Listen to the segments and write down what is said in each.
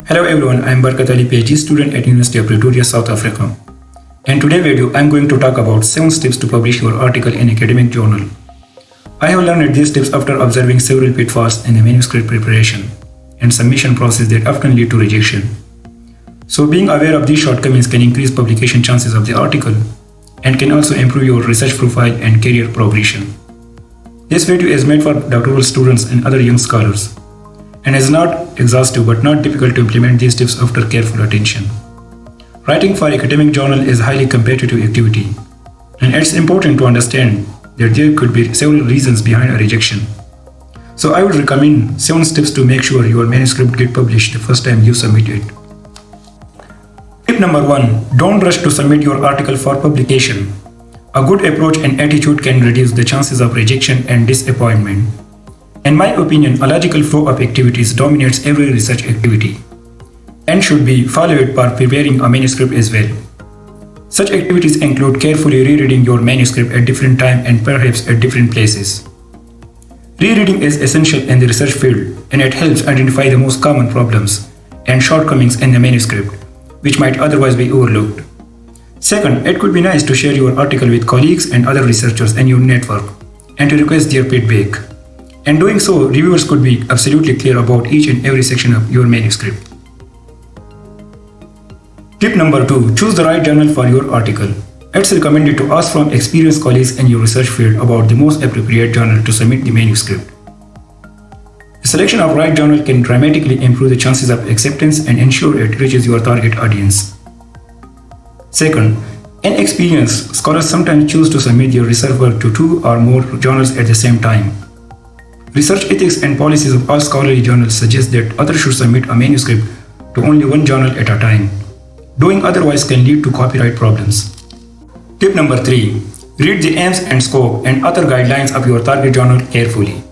Hello everyone, I am Barkat Ali, PhD student at University of Pretoria, South Africa. In today's video, I am going to talk about 7 steps to publish your article in academic journal. I have learned these steps after observing several pitfalls in the manuscript preparation and submission process that often lead to rejection. So being aware of these shortcomings can increase publication chances of the article and can also improve your research profile and career progression. This video is made for doctoral students and other young scholars, and is not exhaustive but not difficult to implement these tips after careful attention. Writing for academic journal is a highly competitive activity, and it's important to understand that there could be several reasons behind a rejection. So I would recommend 7 steps to make sure your manuscript get published the first time you submit it. Tip number 1. Don't rush to submit your article for publication. A good approach and attitude can reduce the chances of rejection and disappointment. In my opinion, a logical flow of activities dominates every research activity and should be followed by preparing a manuscript as well. Such activities include carefully rereading your manuscript at different times and perhaps at different places. Rereading is essential in the research field, and it helps identify the most common problems and shortcomings in the manuscript, which might otherwise be overlooked. Second, it could be nice to share your article with colleagues and other researchers in your network and to request their feedback. In doing so, reviewers could be absolutely clear about each and every section of your manuscript. Tip number 2. Choose the right journal for your article. It's recommended to ask from experienced colleagues in your research field about the most appropriate journal to submit the manuscript. The selection of right journal can dramatically improve the chances of acceptance and ensure it reaches your target audience. Second, inexperienced scholars sometimes choose to submit their research work to 2 or more journals at the same time. Research ethics and policies of all scholarly journals suggest that authors should submit a manuscript to only one journal at a time. Doing otherwise can lead to copyright problems. Tip number 3. Read the aims and scope and other guidelines of your target journal carefully.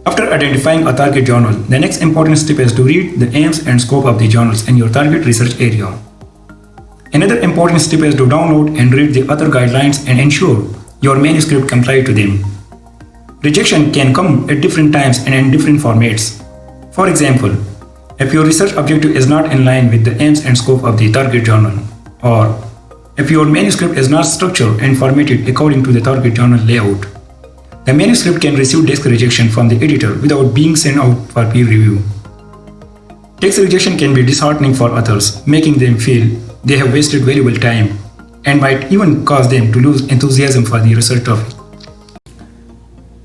After identifying a target journal, the next important step is to read the aims and scope of the journals in your target research area. Another important step is to download and read the other guidelines and ensure your manuscript complies to them. Rejection can come at different times and in different formats. For example, if your research objective is not in line with the aims and scope of the target journal, or if your manuscript is not structured and formatted according to the target journal layout, the manuscript can receive desk rejection from the editor without being sent out for peer review. Desk rejection can be disheartening for authors, making them feel they have wasted valuable time and might even cause them to lose enthusiasm for the research topic.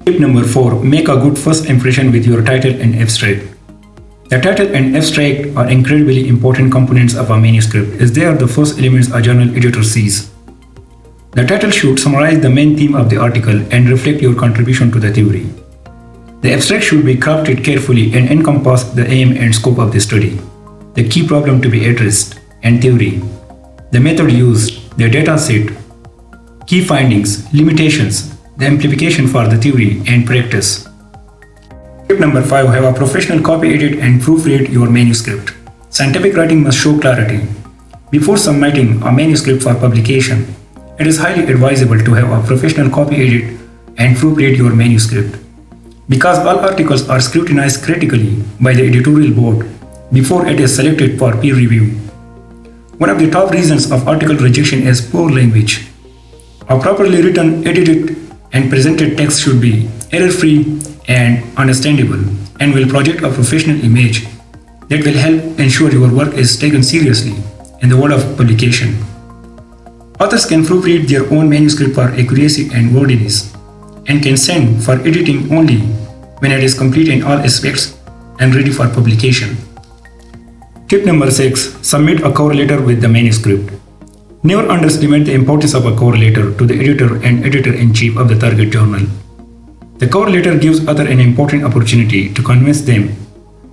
Tip number 4. Make a good first impression with your title and abstract. The title and abstract are incredibly important components of a manuscript, as they are the first elements a journal editor sees. The title should summarize the main theme of the article and reflect your contribution to the theory. The abstract should be crafted carefully and encompass the aim and scope of the study, the key problem to be addressed, and theory, the method used, the data set, key findings, limitations, the implication for the theory, and practice. Tip number 5. Have a professional copy edit and proofread your manuscript. Scientific writing must show clarity. Before submitting a manuscript for publication, it is highly advisable to have a professional copy edit and proofread your manuscript. Because all articles are scrutinized critically by the editorial board before it is selected for peer review. One of the top reasons of article rejection is poor language. A properly written, edited, and presented text should be error-free and understandable, and will project a professional image that will help ensure your work is taken seriously in the world of publication. Authors can proofread their own manuscript for accuracy and wordiness, and can send for editing only when it is complete in all aspects and ready for publication. Tip number 6. Submit a cover letter with the manuscript. Never underestimate the importance of a cover letter to the editor and editor-in-chief of the target journal. The cover letter gives authors an important opportunity to convince them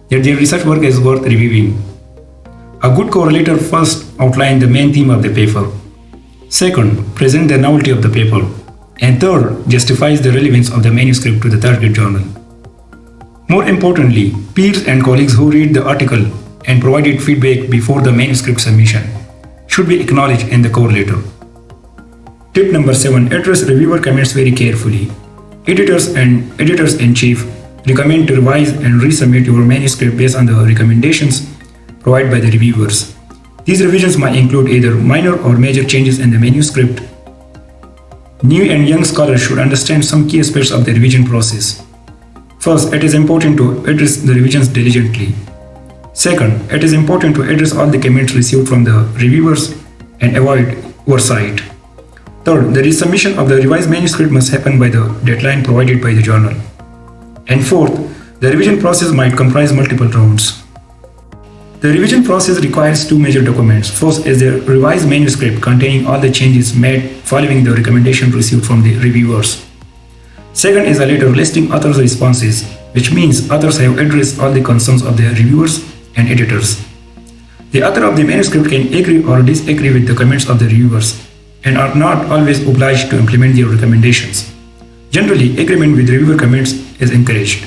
that their research work is worth reviewing. A good cover letter first outlines the main theme of the paper. Second, present the novelty of the paper. And third, justifies the relevance of the manuscript to the target journal. More importantly, peers and colleagues who read the article and provided feedback before the manuscript submission should be acknowledged in the cover letter. Tip number 7. Address reviewer comments very carefully. Editors and editors-in-chief recommend to revise and resubmit your manuscript based on the recommendations provided by the reviewers. These revisions might include either minor or major changes in the manuscript. New and young scholars should understand some key aspects of the revision process. First, it is important to address the revisions diligently. Second, it is important to address all the comments received from the reviewers and avoid oversight. Third, the resubmission of the revised manuscript must happen by the deadline provided by the journal. And fourth, the revision process might comprise multiple rounds. The revision process requires two major documents. First is the revised manuscript containing all the changes made following the recommendation received from the reviewers. Second is a letter listing authors' responses, which means authors have addressed all the concerns of their reviewers and editors. The author of the manuscript can agree or disagree with the comments of the reviewers and are not always obliged to implement their recommendations. Generally, agreement with reviewer comments is encouraged.